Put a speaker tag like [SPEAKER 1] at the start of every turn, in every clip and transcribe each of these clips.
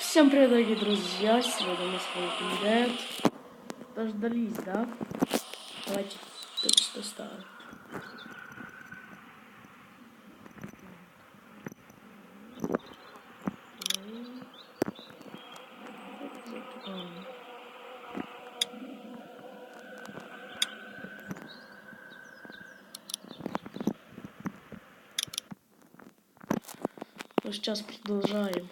[SPEAKER 1] Всем привет, дорогие друзья! Сегодня мы с вами играем. Дождались, да? Давайте только что ставим. Ну, сейчас продолжаем.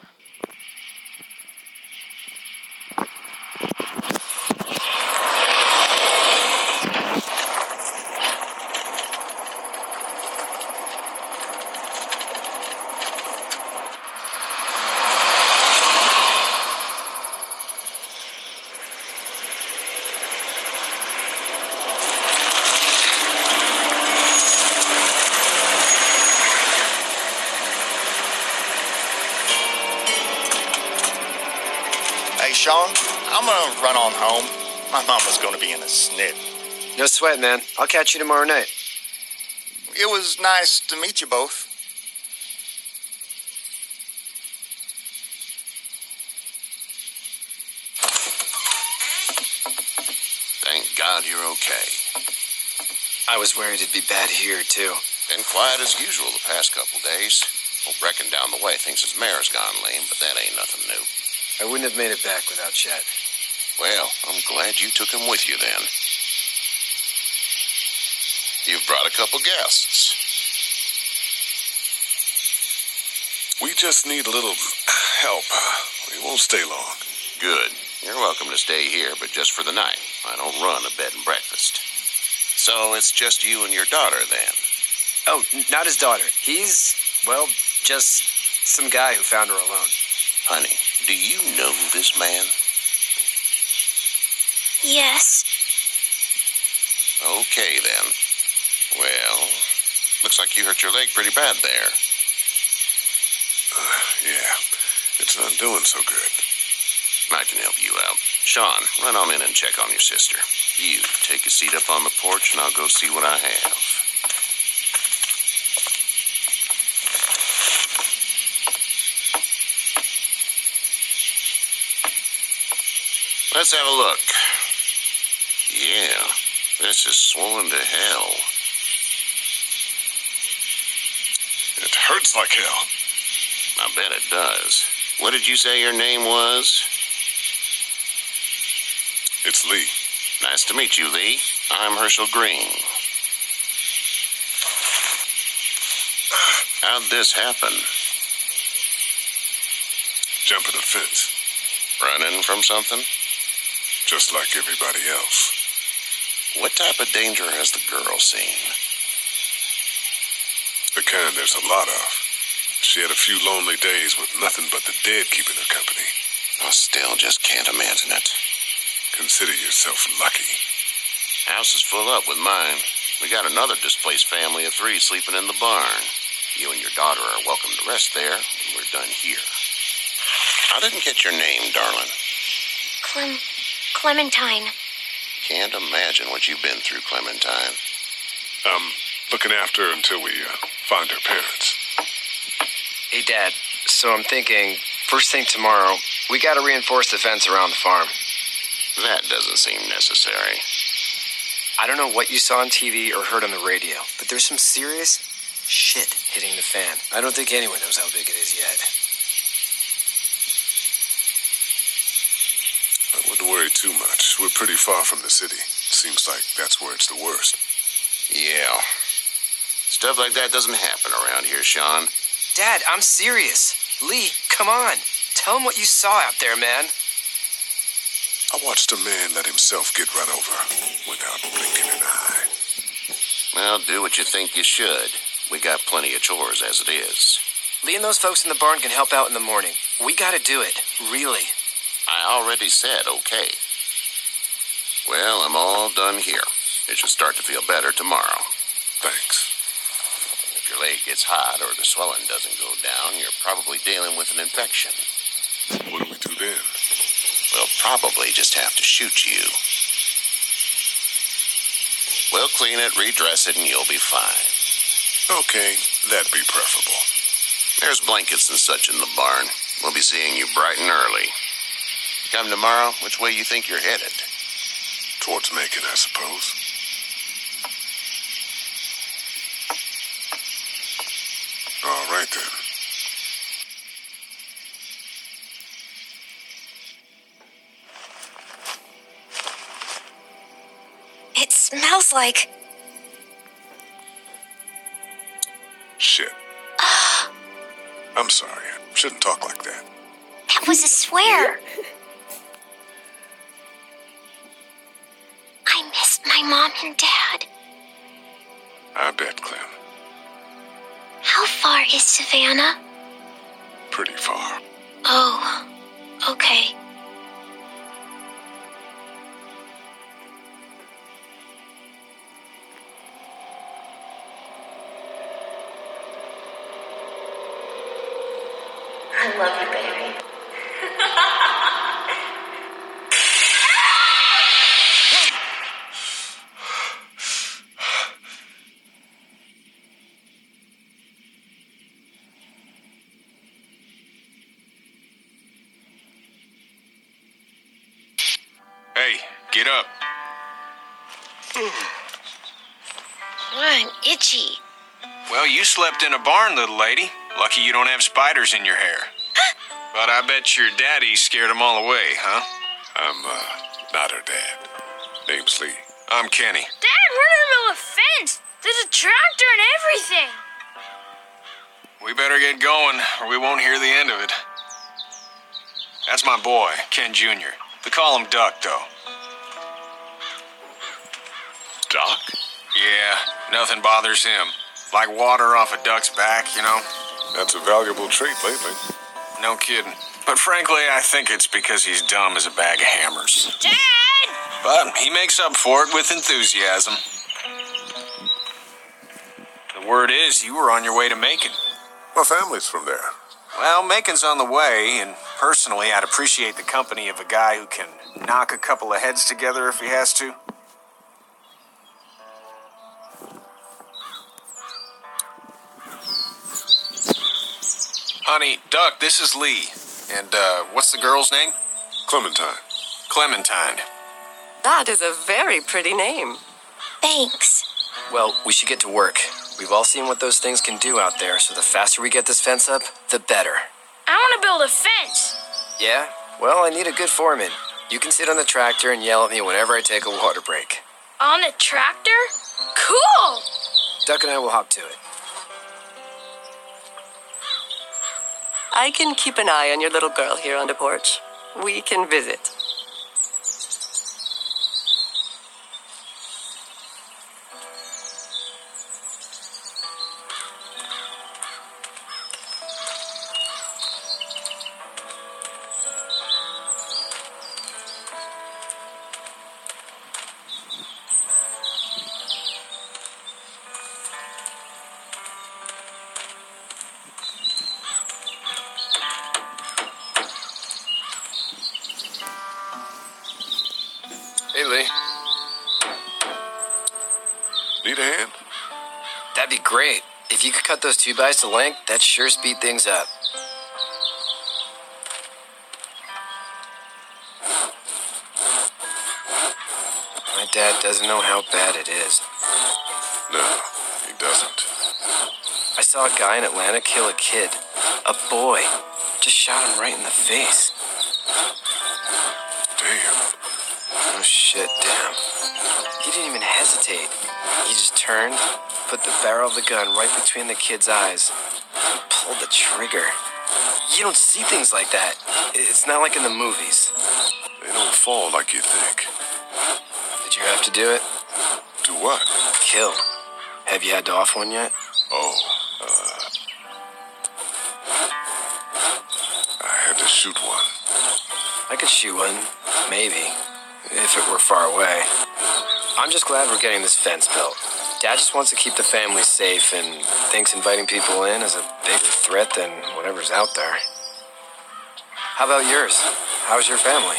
[SPEAKER 2] Hey, Sean, I'm gonna run on home. My mama's gonna be in a snit.
[SPEAKER 3] No sweat, man. I'll catch you tomorrow night.
[SPEAKER 2] It was nice to meet you both.
[SPEAKER 4] Thank God you're okay.
[SPEAKER 3] I was worried it'd be bad here, too.
[SPEAKER 4] Been quiet as usual the past couple days. Old Brecken down the way thinks his mare's gone lame, but that ain't nothing new.
[SPEAKER 3] I wouldn't have made it back without Chet.
[SPEAKER 4] Well, I'm glad you took him with you then. You've brought a couple guests.
[SPEAKER 5] We just need a little help. We won't stay long.
[SPEAKER 4] Good. You're welcome to stay here, but just for the night. I don't run a bed and breakfast. So it's just you and your daughter then?
[SPEAKER 3] Oh, not his daughter. He's, well, just some guy who found her alone.
[SPEAKER 4] Honey, do you know this man?
[SPEAKER 6] Yes.
[SPEAKER 4] Okay, then. Well, looks like you hurt your leg pretty bad there.
[SPEAKER 5] Yeah, it's not doing so good.
[SPEAKER 4] I can help you out. Sean, run on in and check on your sister. You take a seat up on the porch and I'll go see what I have. Let's have a look. Yeah, this is swollen to hell.
[SPEAKER 5] It hurts like hell.
[SPEAKER 4] I bet it does. What did you say your name was?
[SPEAKER 5] It's Lee.
[SPEAKER 4] Nice to meet you, Lee. I'm Herschel Green. How'd this happen?
[SPEAKER 5] Jumping a fence.
[SPEAKER 4] Running from something?
[SPEAKER 5] Just like everybody else.
[SPEAKER 4] What type of danger has the girl seen?
[SPEAKER 5] The kind there's a lot of. She had a few lonely days with nothing but the dead keeping her company.
[SPEAKER 4] I still just can't imagine it.
[SPEAKER 5] Consider yourself lucky.
[SPEAKER 4] House is full up with mine. We got another displaced family of 3 sleeping in the barn. You and your daughter are welcome to rest there when we're done here. I didn't get your name, darling.
[SPEAKER 6] Clementine.
[SPEAKER 4] Can't imagine what you've been through, Clementine.
[SPEAKER 5] Looking after her until we find her parents.
[SPEAKER 3] Hey, Dad. So I'm thinking, first thing tomorrow, we gotta reinforce the fence around the farm.
[SPEAKER 4] That doesn't seem necessary.
[SPEAKER 3] I don't know what you saw on TV or heard on the radio, but there's some serious shit hitting the fan. I don't think anyone knows how big it is yet.
[SPEAKER 5] I wouldn't worry too much. We're pretty far from the city. Seems like that's where it's the worst.
[SPEAKER 4] Yeah. Stuff like that doesn't happen around here, Sean.
[SPEAKER 3] Dad, I'm serious. Lee, come on. Tell him what you saw out there, man.
[SPEAKER 5] I watched a man let himself get run over without blinking an eye.
[SPEAKER 4] Well, do what you think you should. We got plenty of chores as it is.
[SPEAKER 3] Lee and those folks in the barn can help out in the morning. We gotta do it. Really.
[SPEAKER 4] I already said okay. Well, I'm all done here. It should start to feel better tomorrow.
[SPEAKER 5] Thanks.
[SPEAKER 4] If your leg gets hot or the swelling doesn't go down, you're probably dealing with an infection.
[SPEAKER 5] What do we do then?
[SPEAKER 4] We'll probably just have to shoot you. We'll clean it, redress it, and you'll be fine.
[SPEAKER 5] Okay, that'd be preferable.
[SPEAKER 4] There's blankets and such in the barn. We'll be seeing you bright and early. Come tomorrow, which way you think you're headed?
[SPEAKER 5] Towards Macon, I suppose. All right, then.
[SPEAKER 6] It smells like...
[SPEAKER 5] Shit. I'm sorry. I shouldn't talk like that.
[SPEAKER 6] That was a swear. I missed my mom and dad.
[SPEAKER 5] I bet, Clem.
[SPEAKER 6] How far is Savannah?
[SPEAKER 5] Pretty far.
[SPEAKER 6] Oh, okay. I love you, baby.
[SPEAKER 7] Hey, get up.
[SPEAKER 6] I'm itchy.
[SPEAKER 7] Well, you slept in a barn, little lady. Lucky you don't have spiders in your hair. But I bet your daddy scared them all away, huh?
[SPEAKER 5] I'm, not her dad. Name's Lee.
[SPEAKER 7] I'm Kenny.
[SPEAKER 8] Dad, we're in the middle of a fence. There's a tractor and everything.
[SPEAKER 7] We better get going, or we won't hear the end of it. That's my boy, Ken Jr. They call him Duck, though.
[SPEAKER 5] Doc?
[SPEAKER 7] Yeah, nothing bothers him. Like water off a duck's back, you know?
[SPEAKER 5] That's a valuable trait lately.
[SPEAKER 7] No kidding. But frankly, I think it's because he's dumb as a bag of hammers.
[SPEAKER 8] Dad!
[SPEAKER 7] But he makes up for it with enthusiasm. The word is you were on your way to Macon.
[SPEAKER 5] My family's from there.
[SPEAKER 7] Well, Macon's on the way, and personally, I'd appreciate the company of a guy who can knock a couple of heads together if he has to. Honey, Duck, this is Lee. And, what's the girl's name?
[SPEAKER 5] Clementine.
[SPEAKER 7] Clementine.
[SPEAKER 9] That is a very pretty name.
[SPEAKER 6] Thanks.
[SPEAKER 3] Well, we should get to work. We've all seen what those things can do out there, so the faster we get this fence up, the better.
[SPEAKER 8] I want to build a fence.
[SPEAKER 3] Yeah? Well, I need a good foreman. You can sit on the tractor and yell at me whenever I take a water break.
[SPEAKER 8] On a tractor? Cool!
[SPEAKER 3] Duck and I will hop to it.
[SPEAKER 9] I can keep an eye on your little girl here on the porch. We can visit.
[SPEAKER 7] Hey, Lee.
[SPEAKER 5] Need a hand?
[SPEAKER 3] That'd be great. If you could cut those 2x to length, that'd sure speed things up. My dad doesn't know how bad it is.
[SPEAKER 5] No, he doesn't.
[SPEAKER 3] I saw a guy in Atlanta kill a kid. A boy. Just shot him right in the face.
[SPEAKER 5] Damn.
[SPEAKER 3] Oh shit, damn. He didn't even hesitate. He just turned, put the barrel of the gun right between the kid's eyes, and pulled the trigger. You don't see things like that. It's not like in the movies.
[SPEAKER 5] They don't fall like you think.
[SPEAKER 3] Did you have to do it?
[SPEAKER 5] Do what?
[SPEAKER 3] Kill. Have you had to off one yet?
[SPEAKER 5] Oh, I had to shoot one.
[SPEAKER 3] I could shoot one, maybe, if it were far away. I'm just glad we're getting this fence built. Dad just wants to keep the family safe and thinks inviting people in is a bigger threat than whatever's out there. How about yours? How's your family?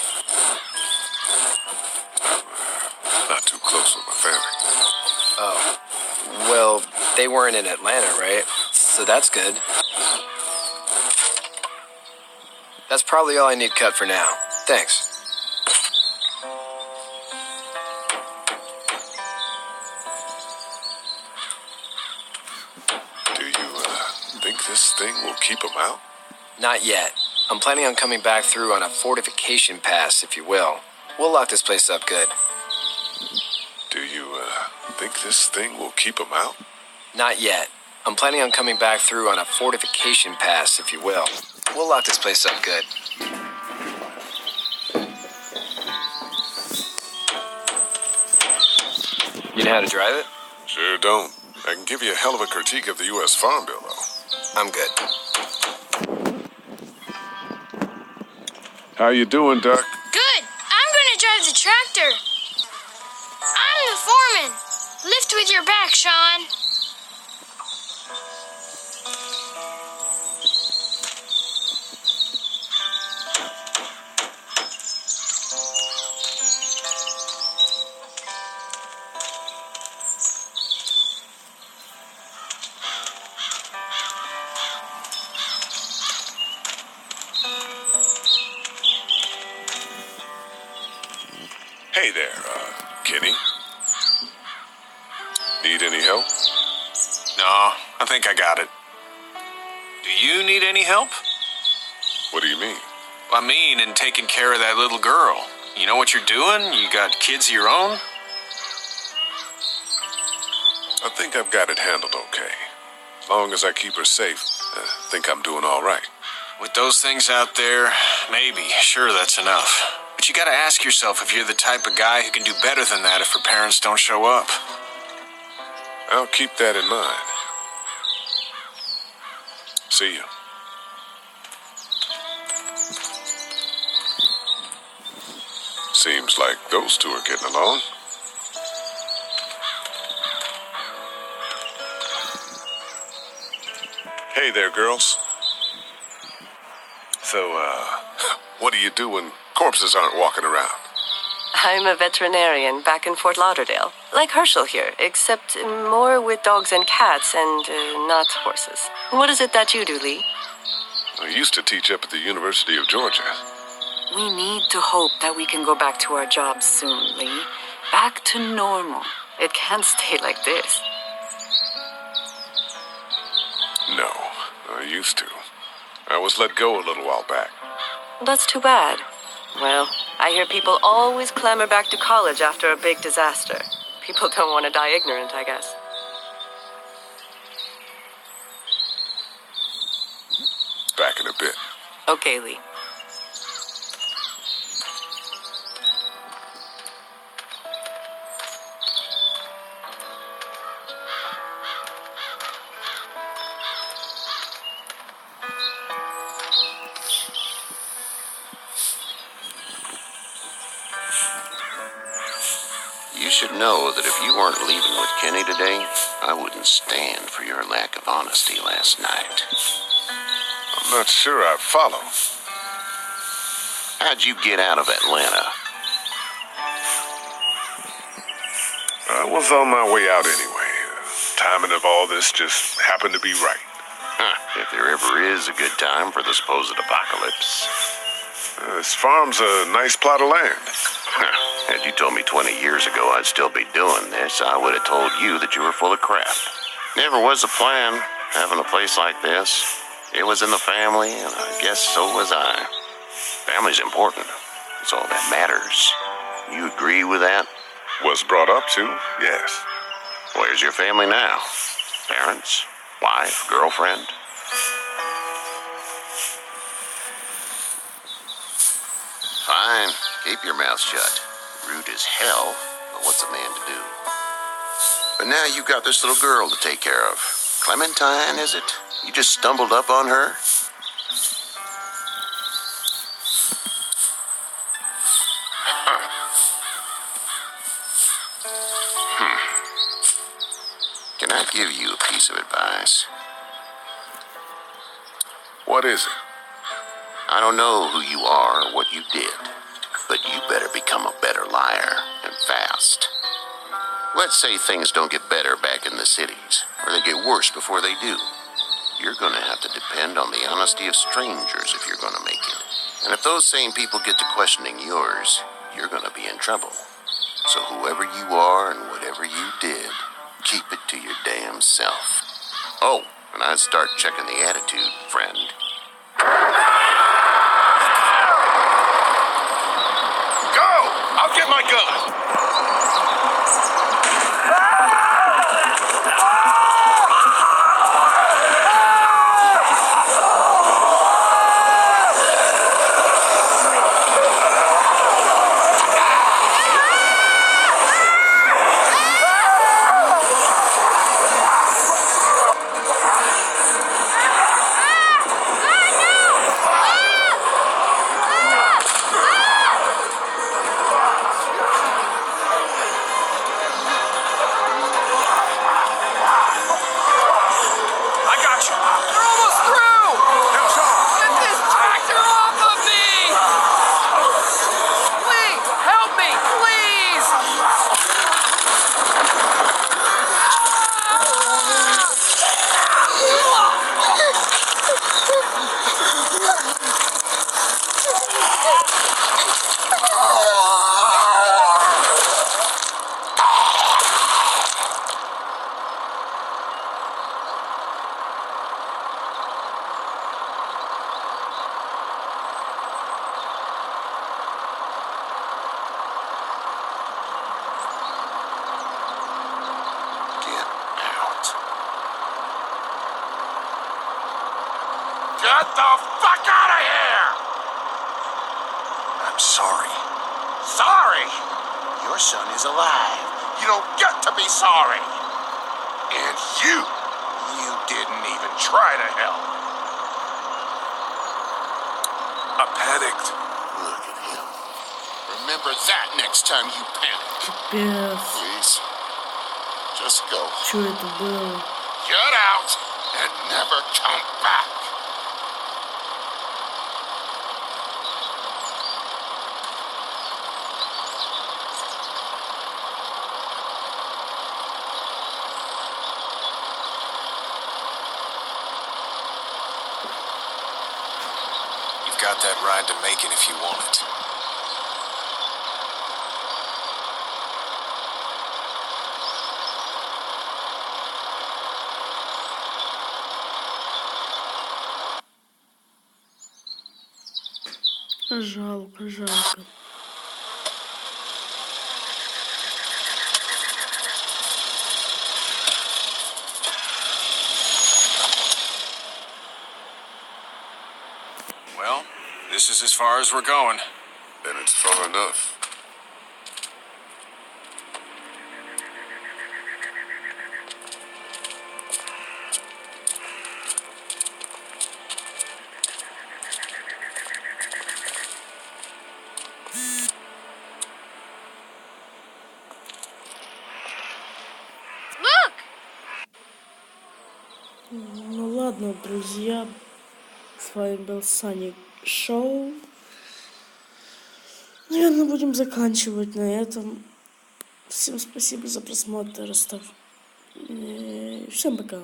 [SPEAKER 5] Not too close with my family.
[SPEAKER 3] Oh, well, they weren't in Atlanta, right? So that's good. That's probably all I need cut for now. Thanks.
[SPEAKER 5] Do you, think this thing will keep him out?
[SPEAKER 3] Not yet. I'm planning on coming back through on a fortification pass, if you will. We'll lock this place up good.
[SPEAKER 5] Do you, think this thing will keep him out?
[SPEAKER 3] Not yet. I'm planning on coming back through on a fortification pass, if you will. We'll lock this place up good. You know how to drive it?
[SPEAKER 5] Sure don't. I can give you a hell of a critique of the U.S. Farm Bill, though.
[SPEAKER 3] I'm good.
[SPEAKER 5] How you doing, Duck?
[SPEAKER 8] Good. I'm gonna drive the tractor. I'm the foreman. Lift with your back, Sean.
[SPEAKER 5] Hey there, Kenny. Need any help?
[SPEAKER 7] No, I think I got it. Do you need any help?
[SPEAKER 5] What do you mean?
[SPEAKER 7] I mean, in taking care of that little girl. You know what you're doing? You got kids of your own?
[SPEAKER 5] I think I've got it handled okay. Long as I keep her safe, I think I'm doing all right.
[SPEAKER 7] With those things out there, maybe, sure, that's enough. But you gotta ask yourself if you're the type of guy who can do better than that if her parents don't show up.
[SPEAKER 5] I'll keep that in mind. See you. Seems like those two are getting along. Hey there, girls. So, what do you do when corpses aren't walking around?
[SPEAKER 9] I'm a veterinarian back in Fort Lauderdale. Like Herschel here, except more with dogs and cats and not horses. What is it that you do, Lee?
[SPEAKER 5] I used to teach up at the University of Georgia.
[SPEAKER 10] We need to hope that we can go back to our jobs soon, Lee. Back to normal. It can't stay like this.
[SPEAKER 5] No, I used to. I was let go a little while back.
[SPEAKER 9] That's too bad. Well, I hear people always clamor back to college after a big disaster. People don't want to die ignorant, I guess.
[SPEAKER 5] Back in a bit.
[SPEAKER 9] Okay, Lee.
[SPEAKER 4] You should know that if you weren't leaving with Kenny today, I wouldn't stand for your lack of honesty last night.
[SPEAKER 5] I'm not sure I follow.
[SPEAKER 4] How'd you get out of Atlanta?
[SPEAKER 5] I was on my way out anyway. Timing of all this just happened to be right.
[SPEAKER 4] Huh, if there ever is a good time for the supposed apocalypse.
[SPEAKER 5] This farm's a nice plot of land.
[SPEAKER 4] Had you told me 20 years ago I'd still be doing this, I would have told you that you were full of crap. Never was a plan, having a place like this. It was in the family, and I guess so was I. Family's important. It's all that matters. You agree with that?
[SPEAKER 5] Was brought up to, yes.
[SPEAKER 4] Where's your family now? Parents? Wife? Girlfriend? Fine. Keep your mouth shut. Rude as hell, but what's a man to do? But now you've got this little girl to take care of. Clementine, is it? You just stumbled up on her? Can I give you a piece of advice?
[SPEAKER 5] What is it?
[SPEAKER 4] I don't know who you are or what you did, but you better become a better liar, and fast. Let's say things don't get better back in the cities, or they get worse before they do. you're gonna have to depend on the honesty of strangers if you're gonna make it. And if those same people get to questioning yours, you're gonna be in trouble. So whoever you are and whatever you did, keep it to your damn self. Oh, and I'd start checking the attitude, friend.
[SPEAKER 5] Go! I'll get my gun! Get the fuck out of here!
[SPEAKER 4] I'm sorry.
[SPEAKER 5] Sorry? Your son is alive. You don't get to be sorry. And you didn't even try to help. I panicked.
[SPEAKER 4] Look at him. Remember that next time you panic.
[SPEAKER 1] Пипец.
[SPEAKER 4] Please. Just go.
[SPEAKER 1] Что это было?
[SPEAKER 4] Get out and never come back.
[SPEAKER 7] You've got that ride to Macon if you want it.
[SPEAKER 1] Жалко, жалко.
[SPEAKER 7] Well, this is as far as we're going.
[SPEAKER 5] Then it's far enough.
[SPEAKER 8] Look!
[SPEAKER 1] Ну ладно, друзья. С вами был Саник Шоу. Наверное, будем заканчивать на этом. Всем спасибо за просмотр. Всем пока.